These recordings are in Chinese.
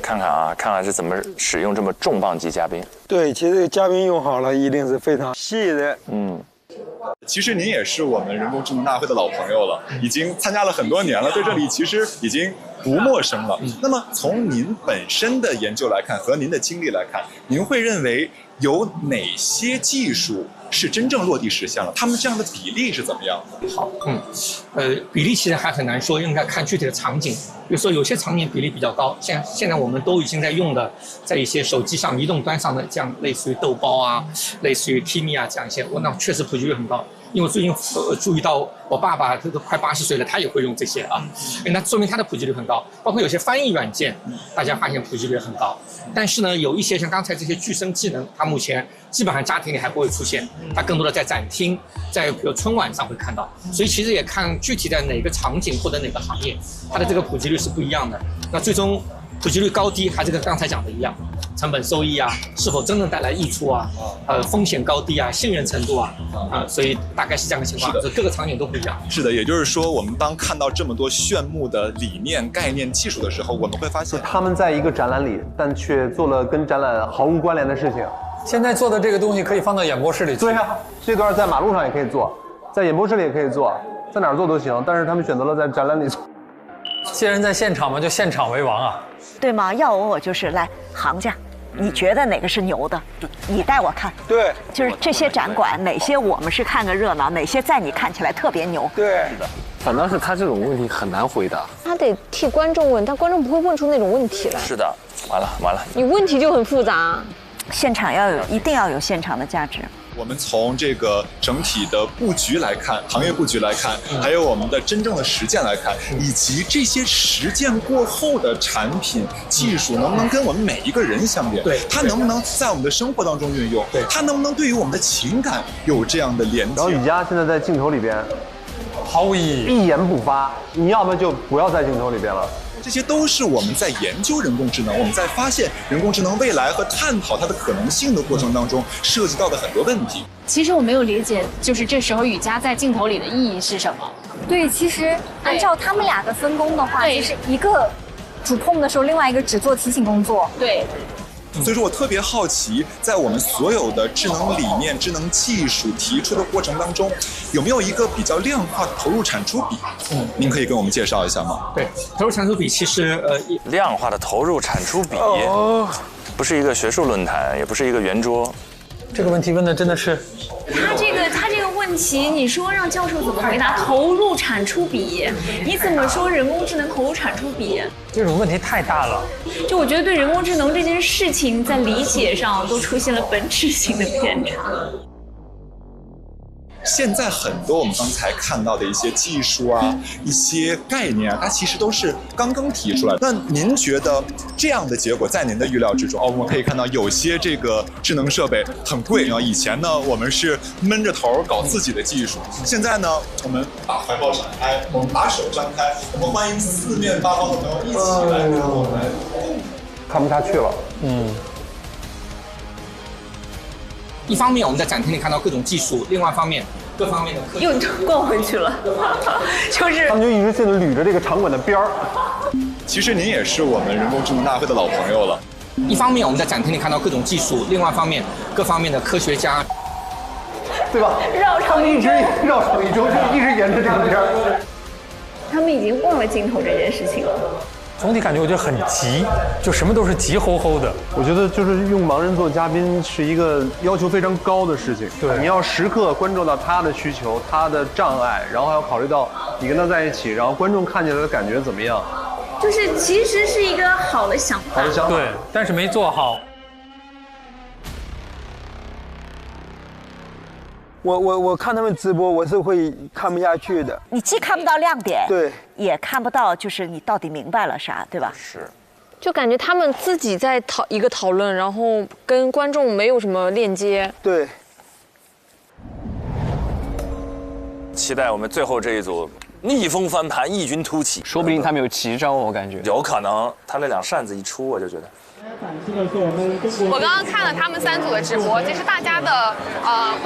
看看啊，看看是怎么使用这么重磅级嘉宾。对，其实这个嘉宾用好了，一定是非常细的。其实您也是我们人工智能大会的老朋友了，已经参加了很多年了，对这里其实已经不陌生了。那么从您本身的研究来看和您的经历来看，您会认为有哪些技术是真正落地实现了？他们这样的比例是怎么样的？好，比例其实还很难说，应该看具体的场景。比如说有些场景比例比较高，现在我们都已经在用的，在一些手机上、移动端上的这样类似于豆包啊、类似于 Kimi 啊这样一些，那确实普及率很高。因为我最近注意到我爸爸他都快80岁了，他也会用这些啊，那说明他的普及率很高。包括有些翻译软件，大家发现普及率很高。但是呢，有一些像刚才这些具声技能，它目前基本上家庭里还不会出现，它更多的在展厅，在比如春晚上会看到。所以其实也看具体在哪个场景或者哪个行业，它的这个普及率是不一样的。那最终普及率高低还是跟刚才讲的一样，成本收益啊，是否真正带来益处啊，风险高低啊，信任程度啊，所以大概是这样的情况，各个场景都不一样。是的，也就是说，我们当看到这么多炫目的理念、概念、技术的时候，我们会发现他们在一个展览里，但却做了跟展览毫无关联的事情。现在做的这个东西可以放到演播室里去。对啊，这段在马路上也可以做，在演播室里也可以做，在哪儿做都行。但是他们选择了在展览里做。既然在现场嘛，就现场为王啊。对吗？要我就是来行家，你觉得哪个是牛的？你带我看。对，就是这些展馆，哪些我们是看个热闹，哪些在你看起来特别牛。对，反倒是他这种问题很难回答，他得替观众问，但观众不会问出那种问题来。是的，完了，你问题就很复杂。现场一定要有现场的价值。我们从这个整体的布局来看，行业布局来看，还有我们的真正的实践来看，以及这些实践过后的产品技术能不能跟我们每一个人相连？对，它能不能在我们的生活当中运用？对，它能不能对于我们的情感有这样的连接？然后雨佳现在在镜头里边，毫无意义，一言不发。你要不就不要在镜头里边了。这些都是我们在研究人工智能，我们在发现人工智能未来和探讨它的可能性的过程当中，涉及到的很多问题。其实我没有理解，就是这时候雨佳在镜头里的意义是什么？对，其实按照他们俩的分工的话，就是一个主控的时候，另外一个只做提醒工作。对。所以说我特别好奇，在我们所有的智能理念、智能技术提出的过程当中，有没有一个比较量化的投入产出比？您可以跟我们介绍一下吗？对，投入产出比其实量化的投入产出比，不是一个学术论坛，也不是一个圆桌。这个问题问的真的是，他这个问题，你说让教授怎么回答？投入产出比，你怎么说人工智能投入产出比？这种问题太大了。就我觉得对人工智能这件事情，在理解上都出现了本质性的偏差。现在很多我们刚才看到的一些技术啊、一些概念啊，它其实都是刚刚提出来的。那您觉得这样的结果在您的预料之中？我们可以看到有些这个智能设备很贵啊。以前呢，我们是闷着头搞自己的技术，现在呢，我们把怀抱敞开，我们把手张开，我们欢迎四面八方的朋友一起来跟我们。看不下去了。一方面我们在展厅里看到各种技术，另外一方面各方面的科技又逛回去了，就是他们就一直性的捋着这个场馆的边儿。其实您也是我们人工智能大会的老朋友了。一方面我们在展厅里看到各种技术，另外一方面各方面的科学家，对吧？他们一直绕场一周，就一直沿着这个边儿。他们已经忘了镜头这件事情了。总体感觉我觉得很急，就什么都是急吼吼的。我觉得就是用盲人做嘉宾是一个要求非常高的事情。对，你要时刻关注到他的需求、他的障碍，然后还要考虑到你跟他在一起，然后观众看起来的感觉怎么样。就是其实是一个好的想法。好的想法。对，但是没做好。我看他们直播，我是会看不下去的。你既看不到亮点，对，也看不到就是你到底明白了啥，对吧？是。就感觉他们自己在讨论，然后跟观众没有什么链接。对。期待我们最后这一组逆风翻盘，异军突起。说不定他们有奇招，我感觉有可能。他那两扇子一出，我就觉得。我刚刚看了他们3组的直播，其实大家的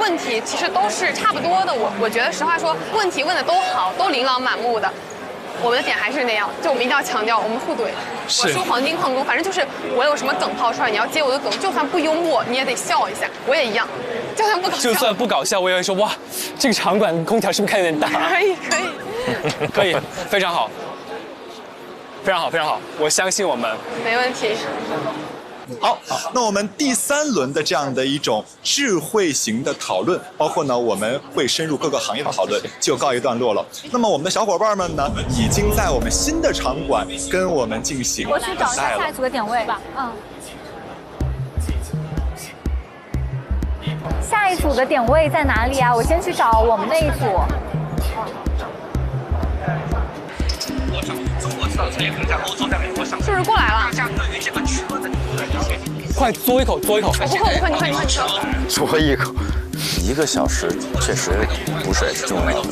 问题其实都是差不多的。我觉得实话说，问题问的都好，都琳琅满目的。我们的点还是那样，就我们一定要强调我们互怼。是我说黄金矿工，反正就是我有什么梗抛出来，你要接我的梗，就算不幽默你也得笑一下。我也一样，就算不搞笑，就算不搞笑，我也会说哇，这个场馆空调是不是开有点大？可以，可以，非常好，非常好，非常好，我相信我们。没问题。好，那我们第3轮的这样的一种智慧型的讨论，包括呢我们会深入各个行业的讨论，就告一段落了。那么我们的小伙伴们呢，已经在我们新的场馆跟我们进行我去找一下下一组的点位吧。下一组的点位在哪里啊？我先去找我们那一组。是不是过来了？快嘬一口，嘬一口。不喝，你喝。嘬一口。1个小时确实补水是重要的。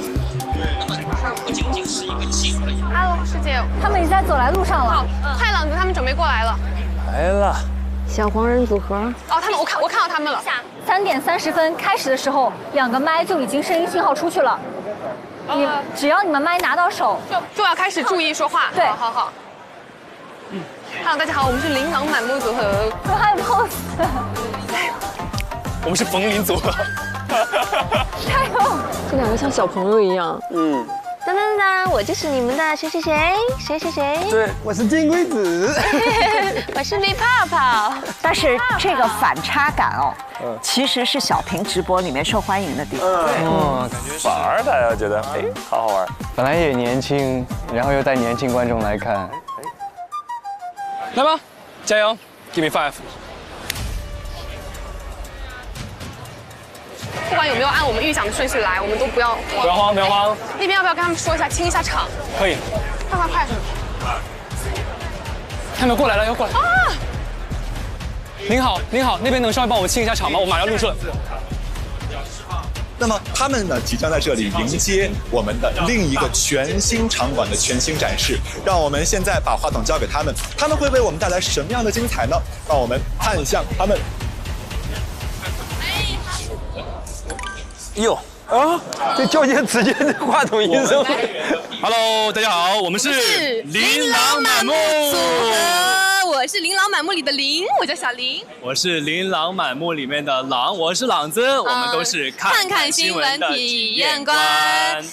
Hello， 师姐，他们已经在走来路上了。快，朗子他们准备过来了。来了。小黄人组合。哦，他们我看到他们了。3点30分开始的时候，2个麦就已经声音信号出去了。只要你们麦拿到手，就要开始注意说话。对，好。Hello， 大家好，我们是琳琅满目组合。我还有 pose。我们是冯琳组合。加油！这2个像小朋友一样。当当当，我就是你们的谁。对，我是金龟子。我是绿泡泡。但是这个反差感哦，其实是小屏直播里面受欢迎的地方。反而大家觉得好好玩。本来也年轻，然后又带年轻观众来看。来吧，加油 ，Give me 5。不管有没有按我们预想的顺序来，我们都不要慌，不要慌。那边要不要跟他们说一下，清一下场？可以。快！他们过来了，要过来。啊！您好，那边能稍微帮我们清一下场吗？我马上入社。那么他们呢，即将在这里迎接我们的另一个全新场馆的全新展示。让我们现在把话筒交给他们，他们会为我们带来什么样的精彩呢？让我们看向他们。哟这就见直接的话筒音声。Hello， 大家好，我们是琳琅满目组合，我是琳琅满目里的琳，我叫小琳。我是琳琅满目里面的朗，我是朗子，我们都是看新闻体验官。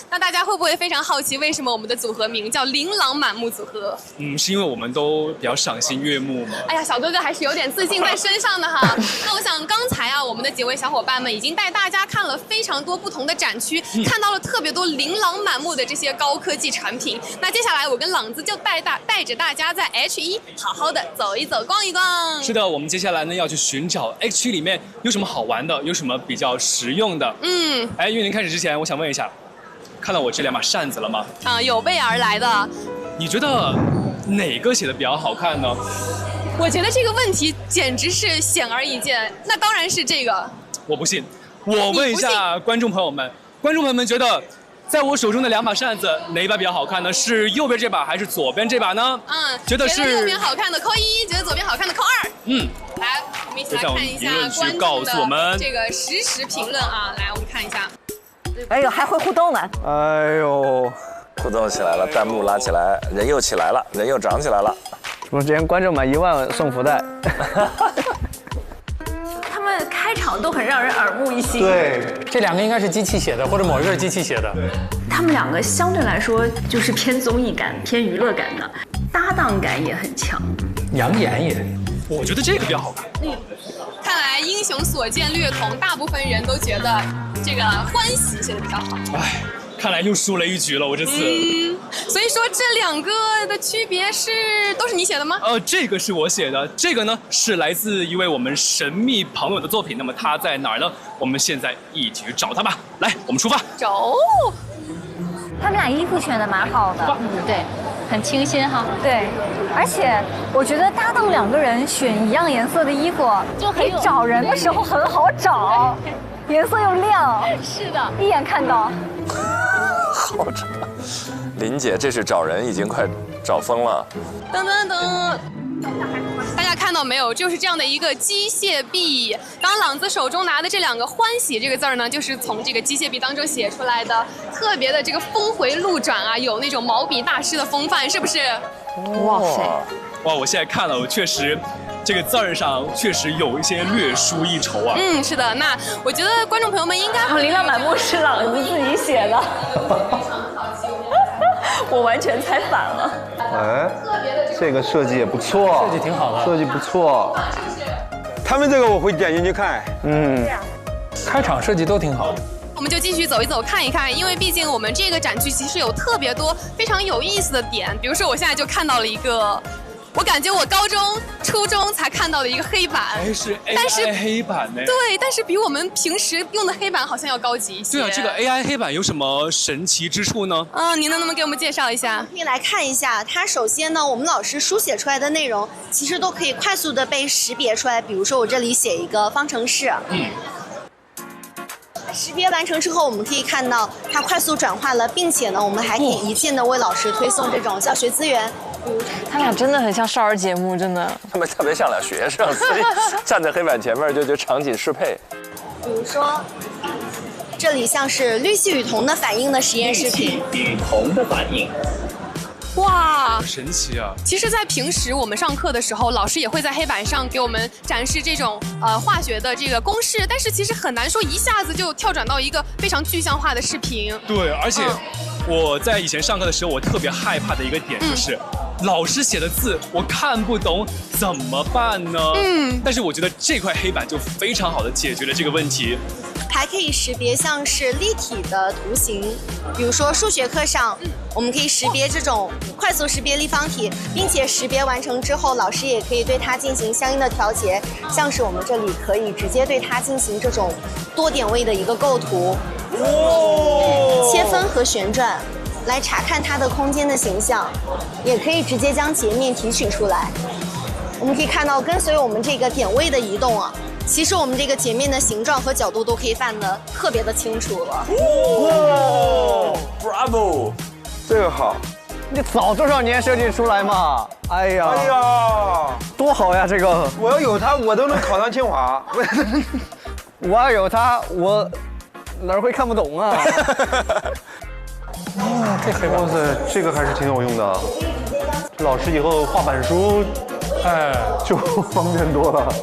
那大家会不会非常好奇，为什么我们的组合名叫琳琅满目组合？是因为我们都比较赏心悦目嘛。哎呀，小哥哥还是有点自信在身上的哈。那我想刚才啊，我们的几位小伙伴们已经带大家看了非常多不同的展区，看到了特别多琳琅满目的这些高科技产品。那接下来我跟朗子就带着大家在 H1好好的走一走、逛一逛。是的，我们接下来呢要去寻找 H 区里面有什么好玩的，有什么比较实用的。玉林开始之前，我想问一下，看到我这2把扇子了吗？有备而来的。你觉得哪个写的比较好看呢？我觉得这个问题简直是显而易见，那当然是这个。我不信，我问一下观众朋友们，觉得在我手中的2把扇子，哪一把比较好看呢？是右边这把还是左边这把呢？觉得右边好看的扣1，觉得左边好看的扣2。来，我们一起来看一下观众的这个实时评论啊！来，我们看一下。哎呦，还会互动呢！哎呦，互动起来了，弹幕拉起来，人又起来了，人又涨起来了。直播间观众买1万送福袋。他们开场都很让人耳目一新。对，这2个应该是机器写的，或者某一个是机器写的。他们2个相对来说就是偏综艺感、偏娱乐感的，搭档感也很强。养眼也，我觉得这个比较好看。看来英雄所见略同，大部分人都觉得这个欢喜写的比较好。看来又输了一局了，我这次。所以说这2个的区别都是你写的吗？这个是我写的，这个呢是来自一位我们神秘朋友的作品。那么他在哪儿呢？我们现在一起去找他吧。来，我们出发。走。他们俩衣服选的蛮好的，对，很清新哈。对，而且我觉得搭档2个人选一样颜色的衣服，就可以找人的时候很好找，颜色又亮。是的，一眼看到。好找，林姐这是找人已经快找疯了。噔噔噔，大家看到到没有，就是这样的一个机械臂。刚刚朗子手中拿的这2个欢喜这个字儿呢，就是从这个机械臂当中写出来的，特别的这个峰回路转啊，有那种毛笔大师的风范，是不是？哇塞！哇，我现在看了，我确实。这个字儿上确实有一些略输一筹啊。嗯，是的。那我觉得观众朋友们应该琳琅满目是朗子自己写的，我完全猜反了。哎，这个设计也不错，设计挺好的，设计不错。他们这个我会点进去看。开场设计都挺好的。我们就继续走一走看一看，因为毕竟我们这个展区其实有特别多非常有意思的点，比如说我现在就看到了一个。我感觉我高中、初中才看到的一个黑板，是 AI 黑板呢。对，但是比我们平时用的黑板好像要高级一些。对啊，这个 AI 黑板有什么神奇之处呢？您能不能给我们介绍一下？可以来看一下，它首先呢，我们老师书写出来的内容，其实都可以快速的被识别出来。比如说我这里写一个方程式，识别完成之后，我们可以看到它快速转化了，并且呢，我们还可以一键的为老师推送这种教学资源。他俩真的很像少儿节目，真的。他们特别像俩学生，所以站在黑板前面就场景适配。比如说，这里像是氯气与铜的反应的实验视频。氯气与铜的反应。哇，神奇啊！其实，在平时我们上课的时候，老师也会在黑板上给我们展示这种化学的这个公式，但是其实很难说一下子就跳转到一个非常具象化的视频。对，而且我在以前上课的时候，我特别害怕的一个点就是。老师写的字我看不懂怎么办呢？但是我觉得这块黑板就非常好的解决了这个问题。还可以识别像是立体的图形，比如说数学课上，我们可以识别这种快速识别立方体，并且识别完成之后，老师也可以对它进行相应的调节，像是我们这里可以直接对它进行这种多点位的一个构图，切分和旋转。来查看它的空间的形象，也可以直接将截面提取出来。我们可以看到，跟随我们这个点位的移动啊，其实我们这个截面的形状和角度都可以看得特别的清楚了。哇 ，Bravo， 这个好。你早多少年设计出来嘛？哎呀，多好呀！这个我要有它，我都能考上清华。我要有它，我哪儿会看不懂啊？这黑板，哇塞，这个还是挺有用的。老师以后画板书，就方便多了。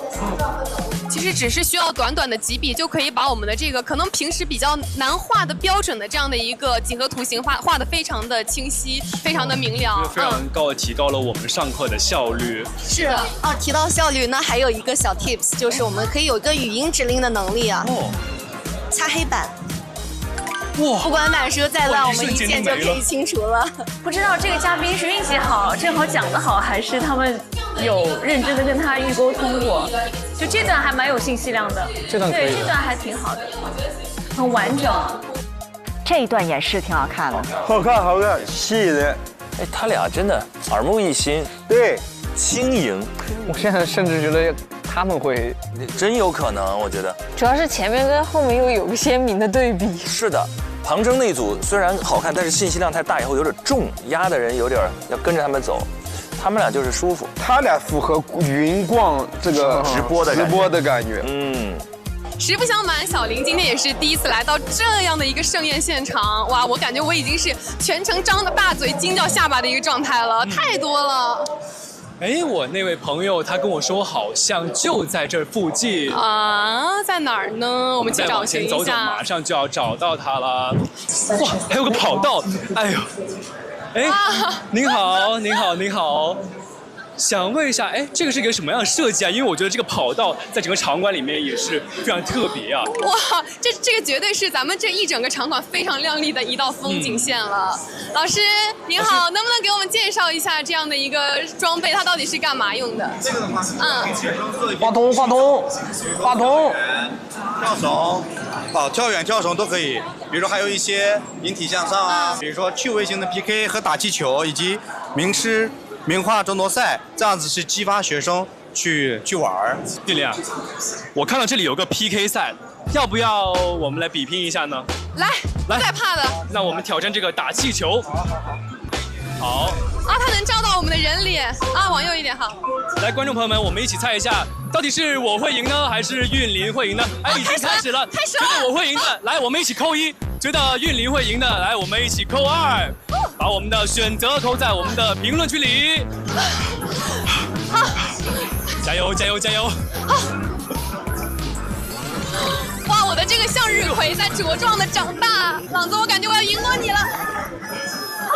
其实只是需要短短的几笔，就可以把我们的这个可能平时比较难画的标准的这样的一个几何图形画得非常的清晰，非常的明了，非常高的提高了我们上课的效率。是的，提到效率，那还有一个小 tips， 就是我们可以有一个语音指令的能力啊。擦黑板。哇！不管板书再乱，我们一键就可以清除了。不知道这个嘉宾是运气好，正好讲得好，还是他们有认真的跟他预沟通过？就这段还蛮有信息量的，这段可以，对，这段还挺好的，很完整。这一段演示挺好看的，好看，好看，吸引人。哎，他俩真的耳目一新，对，轻盈。我现在甚至觉得他们会，真有可能，我觉得。主要是前面跟后面又有个鲜明的对比。是的。旁征那一组虽然好看，但是信息量太大，以后有点重，压的人有点要跟着他们走。他们俩就是舒服，他俩符合云逛这个直播的感觉。实不相瞒，小林今天也是第一次来到这样的一个盛宴现场，哇，我感觉我已经是全程张着大嘴、惊掉下巴的一个状态了，太多了。哎，我那位朋友他跟我说，好像就在这附近啊，在哪儿呢？我们去找寻一下。再往前走走，马上就要找到他了。哇，还有个跑道，哎呦，哎，您好，您好，您好。想问一下，哎，这个是一个什么样的设计啊？因为我觉得这个跑道在整个场馆里面也是非常特别啊。哇，这个绝对是咱们这一整个场馆非常亮丽的一道风景线了。老师您好，能不能给我们介绍一下这样的一个装备，它到底是干嘛用的？这个的话是话筒，跳绳，跳远、跳绳都可以。比如说还有一些引体向上啊，比如说趣味性的 PK 和打气球，以及名诗名画争夺赛，这样子是激发学生去玩。俊林啊，我看到这里有个 PK 赛，要不要我们来比拼一下呢？来，不带怕的。那我们挑战这个打气球。好。啊，他能照到我们的人脸啊，往右一点好。来，观众朋友们，我们一起猜一下，到底是我会赢呢，还是韵林会赢呢？哎，已经开始了，开始了。觉得我会赢的，来，我们一起扣1；觉得韵林会赢的，来，我们一起扣2。把我们的选择扣在我们的评论区里。好，加油，加油，加油！哇，我的这个向日葵在茁壮的长大，朗子，我感觉我要赢过你了。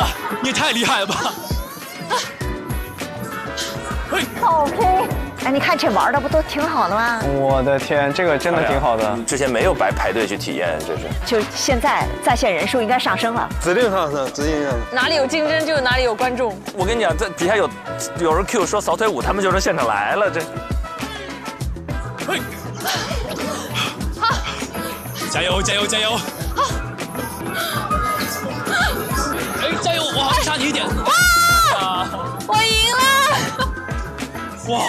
哇，你也太厉害了吧！好拼！哎，你看这玩的不都挺好的吗？我的天，这个真的挺好的。之前没有白排队去体验，这是。就现在在线人数应该上升了，指定上升，指定上升。哪里有竞争就哪里有观众。我跟你讲，这底下有人 Q 说扫腿舞，他们就是现场来了，这。嘿，好，加油，加油，加油！好，哎，加油！我好像差你一点。哇！我赢了！哇！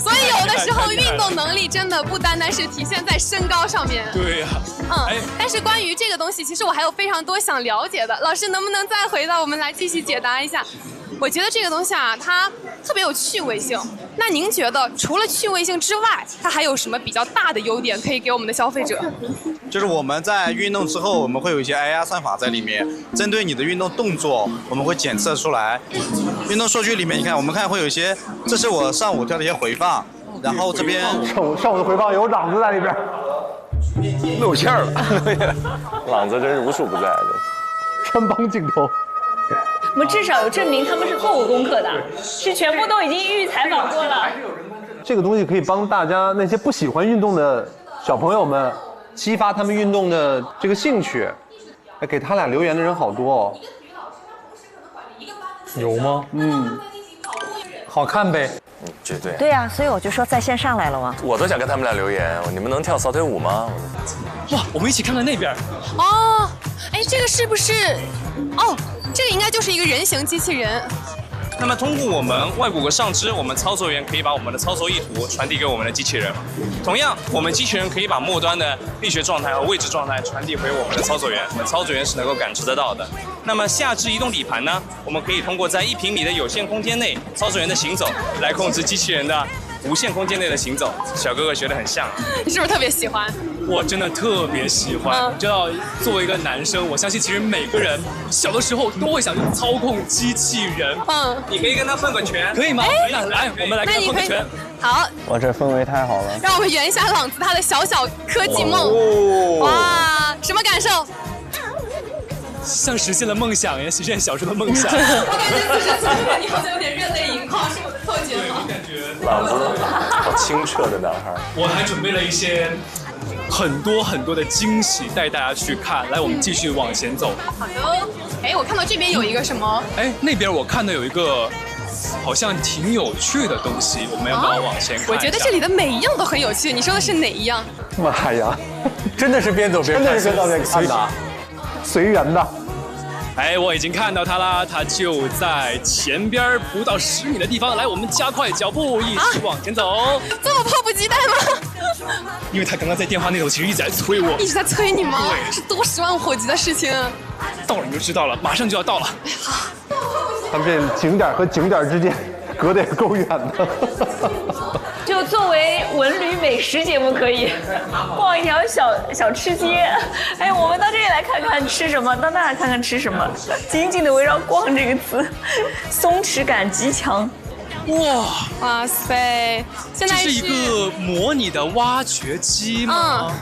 所以有的时候运动能力真的不单单是体现在身高上面。对呀。但是关于这个东西，其实我还有非常多想了解的。老师能不能再回到我们来继续解答一下？我觉得这个东西啊，它特别有趣味性。那您觉得除了趣味性之外，它还有什么比较大的优点可以给我们的消费者？就是我们在运动之后，我们会有一些 AI 算法在里面，针对你的运动动作，我们会检测出来。运动数据里面，你看，我们看会有一些，这是我上午跳的一些回放，然后这边上午的回放有朗子在里边，露馅了，朗子真是无处不在的，穿帮镜头。我们至少有证明他们是做过功课的，是全部都已经预采访过了。这个东西可以帮大家那些不喜欢运动的小朋友们，激发他们运动的这个兴趣。哎，给他俩留言的人好多哦。有吗？嗯，好看呗。绝对。对呀，所以我就说在线上来了嘛。我都想跟他们俩留言，你们能跳扫腿舞吗？哇，我们一起看看那边。哦，哎，这个是不是？哦，这个应该就是一个人形机器人。那么通过我们外骨骼上肢，我们操作员可以把我们的操作意图传递给我们的机器人。同样，我们机器人可以把末端的力学状态和位置状态传递回我们的操作员，我们操作员是能够感知得到的。那么下肢移动底盘呢，我们可以通过在1平米的有限空间内，操作员的行走来控制机器人的无限空间内的行走。小哥哥学得很像，你是不是特别喜欢？我真的特别喜欢。你知道，作为一个男生，我相信其实每个人小的时候都会想去操控机器人。你可以跟他碰个拳，可以吗？来，我们来跟他碰个拳。好，哇，这氛围太好了。让我们圆一下朗子他的小小科技梦。哇，什么感受？像实现了梦想呀，实现小时候的梦想。我感觉此时此刻你好像有点热泪盈眶，是我的错觉吗？感觉朗子好清澈的男孩。我还准备了一些很多的惊喜带大家去看。来，我们继续往前走。好的。哎，我看到这边有一个什么？哎，那边我看到有一个好像挺有趣的东西，我们要不要往前看一下？我觉得这里的每一样都很有趣。你说的是哪一样？妈呀，真的是边走边看，真的是边走边看的，随缘的。哎，我已经看到它啦，它就在前边不到10米的地方。来，我们加快脚步，一起往前走。这么迫不及待吗？因为他刚刚在电话那头其实一直在催我，一直在催你吗？对，是多10万火急的事情。到了你就知道了，马上就要到了。他们这景点和景点之间隔得也够远的。就作为文旅美食节目，可以逛一条小吃街。哎，我们到这里来看看吃什么，到那来看看吃什么，紧紧的围绕“逛”这个词，松弛感极强。哇塞！现在这是一个模拟的挖掘机吗？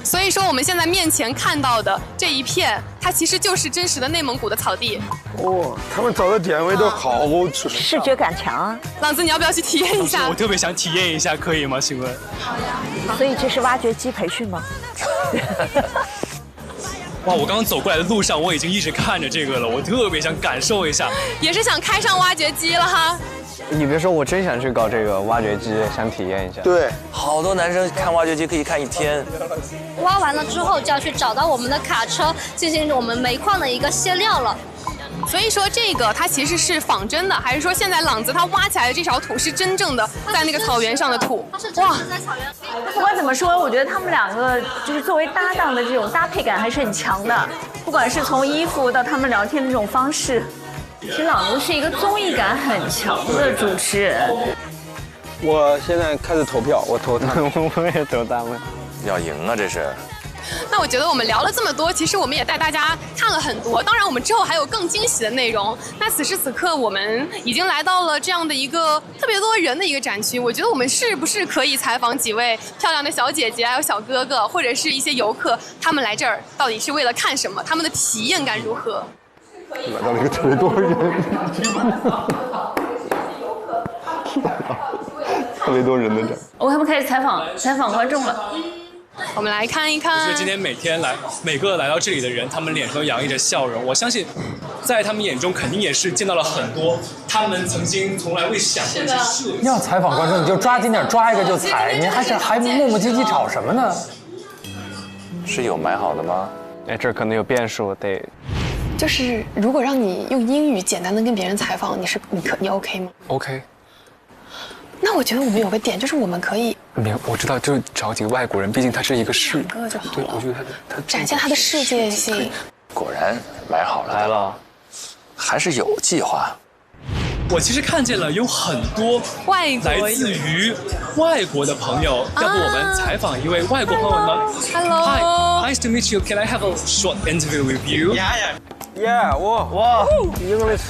所以说我们现在面前看到的这一片，它其实就是真实的内蒙古的草地。哇，他们找的点位都好准，视觉感强啊！朗子，你要不要去体验一下？我特别想体验一下，可以吗？请问？所以这是挖掘机培训吗？哇！我刚刚走过来的路上，我已经一直看着这个了，我特别想感受一下。也是想开上挖掘机了哈。你别说，我真想去搞这个挖掘机，想体验一下。对，好多男生看挖掘机可以看1天。挖完了之后，就要去找到我们的卡车，进行我们煤矿的一个卸料了。所以说这个它其实是仿真的，还是说现在朗子他挖起来的这勺土是真正的在那个草原上的土？哇！不管怎么说，我觉得他们两个就是作为搭档的这种搭配感还是很强的，不管是从衣服到他们聊天的这种方式。其实朗奴是一个综艺感很强的主持人。我现在开始投票，我投他，我也投他们。要赢啊，这是。那我觉得我们聊了这么多，其实我们也带大家看了很多。当然，我们之后还有更惊喜的内容。那此时此刻，我们已经来到了这样的一个特别多人的一个展区。我觉得我们是不是可以采访几位漂亮的小姐姐，还有小哥哥，或者是一些游客，他们来这儿到底是为了看什么？他们的体验感如何？来到了一个特别多人，特别多人的展。他们开始采访观众了。我们来看一看。我觉得今天每个来到这里的人，他们脸上都洋溢着笑容。我相信，在他们眼中肯定也是见到了很多他们从来未想过的事。要采访观众，你就抓紧点，抓一个就采，你还磨磨唧唧找什么呢？是有买好的吗？哎，这可能有变数，得。就是如果让你用英语简单的跟别人采访，你 OK 吗 ？OK。那我觉得我们有个点，就是我们可以，我知道，就找几个外国人，毕竟他是一个世，两个就好了。对，我觉得他展现他的世界性。果然买好了，来了，还是有计划。我其实看见了有很多来自于外国的朋友，要不我们采访一位外国朋友呢 ？Hello. Hi, nice to meet you. Can I have a short interview with you? Yeah, wow. English.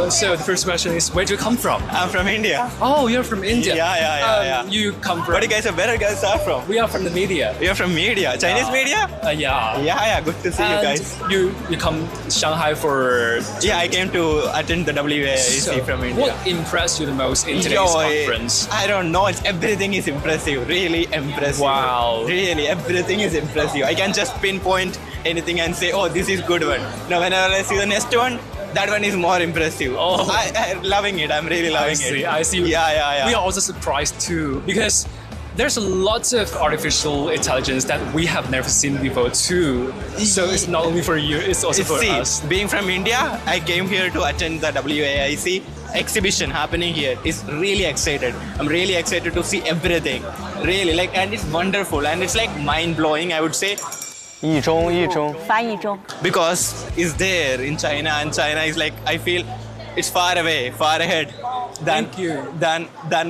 So the first question is, where do you come from? I'm from India. Oh, you're from India. Yeah. You come from. Where do you guys are from? We are from the media. You're from media, Chinese media? Yeah. Yeah. Good to see you guys. You come Shanghai for. Yeah, I came to attend the WAIC from India. What impressed you the most in today's conference? I don't know. Everything is impressive. Really impressive. Wow. Really, everything is impressive. I can just pinpoint anything and say, oh, this is good one. Now, whenever I see the next one, that one is more impressive. Oh, I'm loving it. I'm really loving it. I see. Yeah. We are also surprised too because there's a lot of artificial intelligence that we have never seen before too. So it's not only for you, it's also for us. Being from India, I came here to attend the WAIC exhibition happening here. It's really excited. I'm really excited to see everything. Really, and it's wonderful and it's mind-blowing, I would say. 译中，翻译中。Because it's there in China and China is I feel it's far away, far ahead than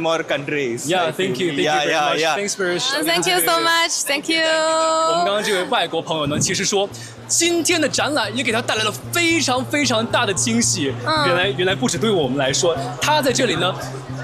more countries. Yeah, thank you very much. Yeah. Thanks for sharing. Thank you so much. Thank you. 我们刚刚这位外国朋友呢，其实说今天的展览也给他带来了非常非常大的惊喜。原来不止对我们来说，他在这里呢，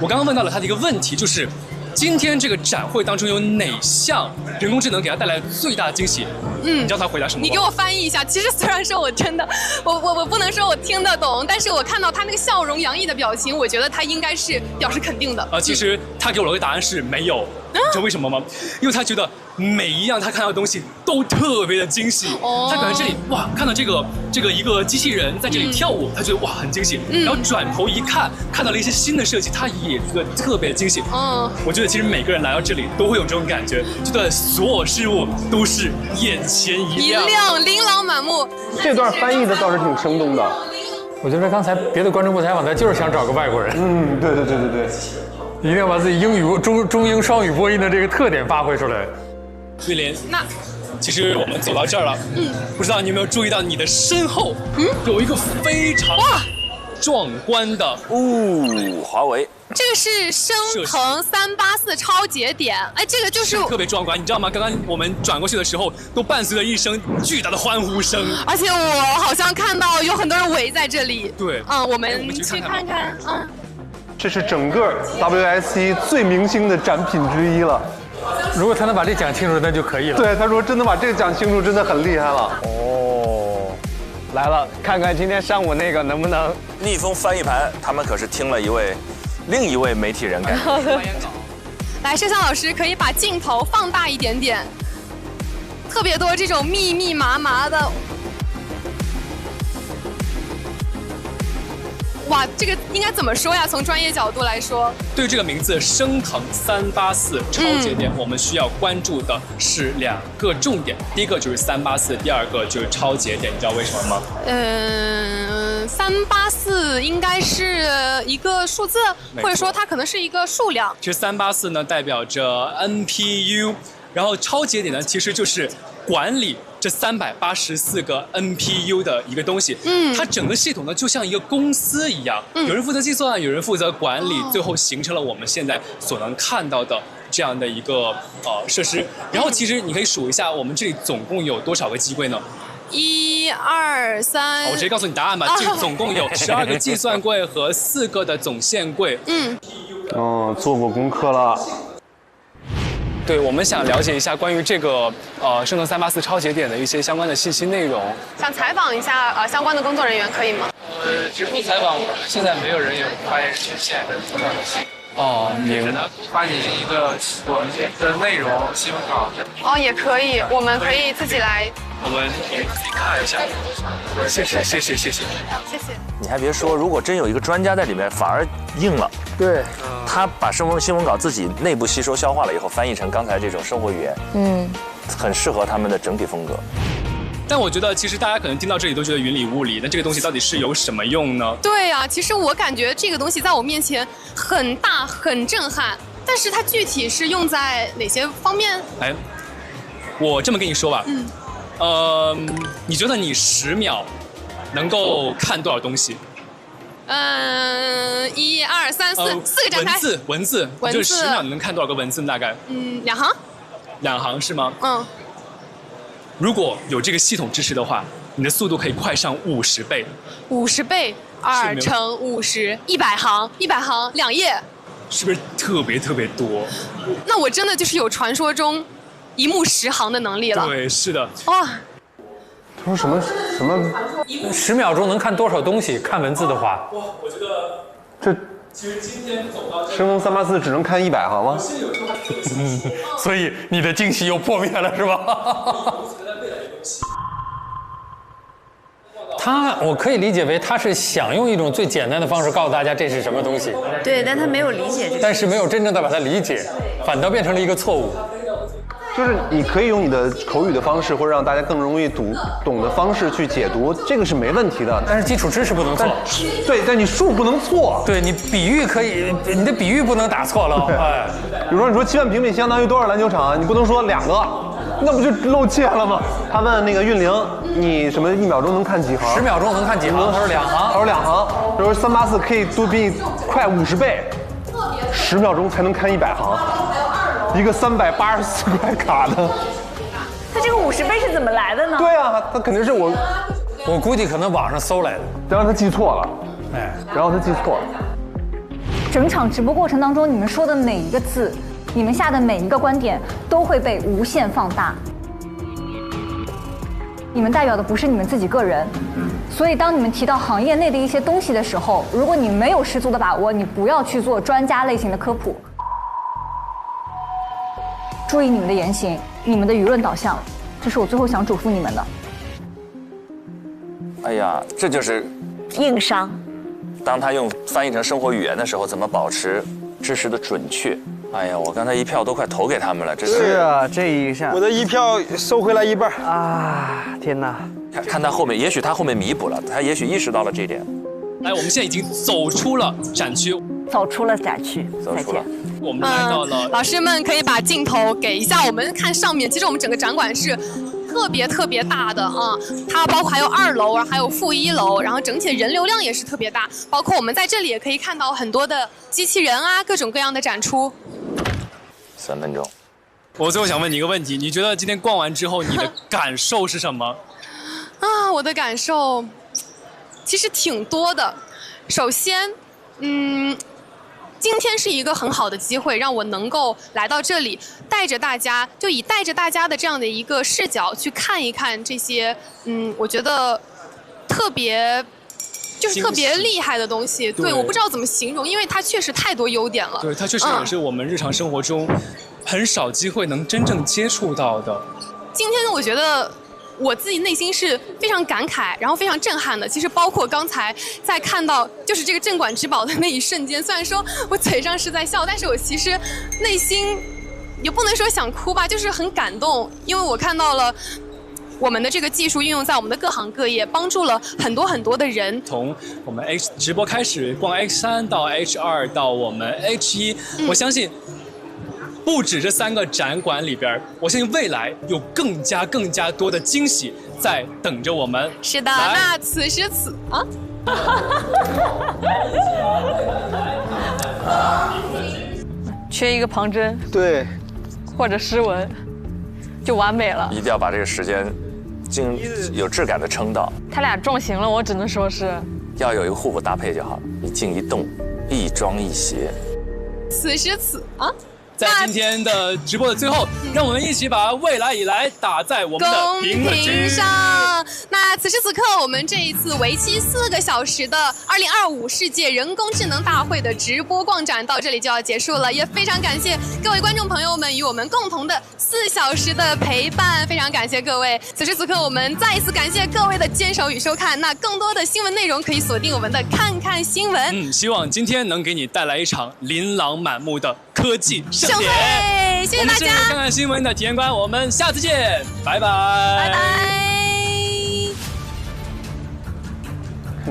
我刚刚问到了他的一个问题，就是今天这个展会当中有哪项人工智能给他带来最大的惊喜？你知道他回答什么吗？你给我翻译一下。其实虽然说我真的，我不能说我听得懂，但是我看到他那个笑容洋溢的表情，我觉得他应该是表示肯定的。其实他给我的答案是没有。你知道为什么吗？因为他觉得每一样他看到的东西都特别的惊喜。他感觉这里看到这个一个机器人在这里跳舞，他觉得很惊喜。然后转头一看，看到了一些新的设计，他也觉得特别的惊喜。我觉得其实每个人来到这里都会有这种感觉，觉得所有事物都是眼前一亮，琳琅满目。这段翻译的倒是挺生动的。我觉得刚才别的观众不采访他，就是想找个外国人。对。一定要把自己英语中英双语播音的这个特点发挥出来。玉林，那其实我们走到这儿了，不知道你有没有注意到你的身后，有一个非常壮观的华为。这个是升腾384超节点，这个就是特别壮观，你知道吗？刚刚我们转过去的时候，都伴随了一声巨大的欢呼声，而且我好像看到有很多人围在这里。对，我们去看看。这是整个 WSC 最明星的展品之一了。如果他能把这讲清楚，那就可以了。对，他说真的把这个讲清楚，真的很厉害了。来了，看看今天上午那个能不能逆风翻译盘，他们可是听了另一位媒体人改。来，摄像老师可以把镜头放大一点点，特别多这种密密麻麻的。哇，这个应该怎么说呀？从专业角度来说，对这个名字升腾384超节点，我们需要关注的是2个重点。第一个就是384，第二个就是超节点。你知道为什么吗？384应该是一个数字，或者说它可能是一个数量。其实384呢代表着 NPU， 然后超节点呢其实就是管理这384个 NPU 的一个东西。它整个系统呢就像一个公司一样，有人负责计算，有人负责管理，最后形成了我们现在所能看到的这样的一个设施。然后其实你可以数一下，我们这里总共有多少个机柜呢？1、2、3。我直接告诉你答案吧，这总共有12个计算柜和4个的总线柜。做过功课了。对，我们想了解一下关于这个圣腾384超节点的一些相关的信息内容。想采访一下相关的工作人员，可以吗？直播采访，现在没有人有发言权限。明白。发你一个我们的内容新闻稿。也可以，我们可以自己来。我们可以看一下。谢谢。你还别说，如果真有一个专家在里面，反而硬了。对，他把新闻稿自己内部吸收消化了以后，翻译成刚才这种生活语言，很适合他们的整体风格。但我觉得，其实大家可能听到这里都觉得云里雾里，那这个东西到底是有什么用呢？对呀，其实我感觉这个东西在我面前很大、很震撼，但是它具体是用在哪些方面？我这么跟你说吧，你觉得你10秒能够看多少东西？1、2、3、4，4个展开。文字，就是10秒你能看多少个文字？大概2行。2行是吗？如果有这个系统支持的话，你的速度可以快上50倍。50倍，2乘50，100行，100行2页，是不是特别多？那我真的就是有传说中1目10行的能力了。对，是的。他说什么？10秒钟能看多少东西？看文字的话，我觉得这。其实今天走到圣腾384只能看100行吗？所以你的惊喜又破灭了是吧？我可以理解为他是想用一种最简单的方式告诉大家这是什么东西。对，但他没有理解这个。但是没有真正的把它理解，反倒变成了一个错误。就是你可以用你的口语的方式，或者让大家更容易懂的方式去解读，这个是没问题的。但是基础知识不能错。对，但你数不能错。对你比喻可以，你的比喻不能打错了。比如说你说7万平米相当于多少篮球场，你不能说2个，那不就露怯了吗？他问那个韵玲，你什么1秒钟能看几行？ 10秒钟能看几行？他说2行。他说2行。他说384可以多比你快50倍，10秒钟才能看100行。一个384块卡的，他这个50倍是怎么来的呢？对啊，他肯定是我估计可能网上搜来的，然后他记错了，然后他记错了。整场直播过程当中，你们说的每一个字，你们下的每一个观点，都会被无限放大。你们代表的不是你们自己个人，所以当你们提到行业内的一些东西的时候，如果你没有十足的把握，你不要去做专家类型的科普。注意你们的言行，你们的舆论导向，这是我最后想嘱咐你们的。哎呀，这就是硬伤。当他用翻译成生活语言的时候，怎么保持知识的准确？哎呀，我刚才1票都快投给他们了，这是啊，这一下我的1票收回来1半啊！天哪！看他后面，也许他后面弥补了，他也许意识到了这一点。我们现在已经走出了展区，走出了展区，再见。我们来到了，老师们可以把镜头给一下我们看上面。其实我们整个展馆是特别大的啊，它包括还有2楼，还有负1楼，然后整体的人流量也是特别大。包括我们在这里也可以看到很多的机器人啊，各种各样的展出。3分钟。我最后想问你一个问题，你觉得今天逛完之后你的感受是什么？我的感受其实挺多的。首先，今天是一个很好的机会，让我能够来到这里，带着大家的这样的一个视角去看一看这些，我觉得特别厉害的东西。对，我不知道怎么形容，因为它确实太多优点了。对，它确实也是我们日常生活中很少机会能真正接触到的。今天我觉得我自己内心是非常感慨，然后非常震撼的。其实包括刚才在看到就是这个镇馆之宝的那一瞬间，虽然说我嘴上是在笑，但是我其实内心也不能说想哭吧，就是很感动，因为我看到了我们的这个技术运用在我们的各行各业，帮助了很多的人。从我们直播开始逛 H3 到 H2 到我们 H1，我相信不止这3个展馆里边，我相信未来有更加多的惊喜在等着我们。是的，那此时此啊。缺一个旁针，对，或者诗文，就完美了。一定要把这个时间有质感的撑到。他俩撞型了，我只能说是要有一个互补搭配就好了，一静一动，一庄一谐。此时此啊。在今天的直播的最后，让我们一起把未来以来打在我们的屏幕上。那此时此刻，我们这一次为期4个小时的2025世界人工智能大会的直播逛展到这里就要结束了，也非常感谢各位观众朋友们与我们共同的4小时的陪伴，非常感谢各位。此时此刻，我们再一次感谢各位的坚守与收看。那更多的新闻内容可以锁定我们的看看新闻。希望今天能给你带来一场琳琅满目的科技盛典。谢谢大家。看看新闻的体验官，我们下次见，拜拜。拜拜。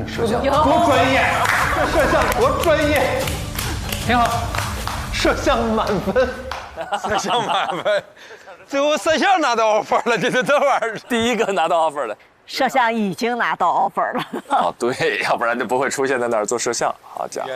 摄像多专业，这摄像多专业，挺好，摄像满分，摄像满分，最后摄像拿到 offer 了，这玩意儿第一个拿到 offer 的，摄像已经拿到 offer 了。哦，对，要不然就不会出现在那儿做摄像。好家伙。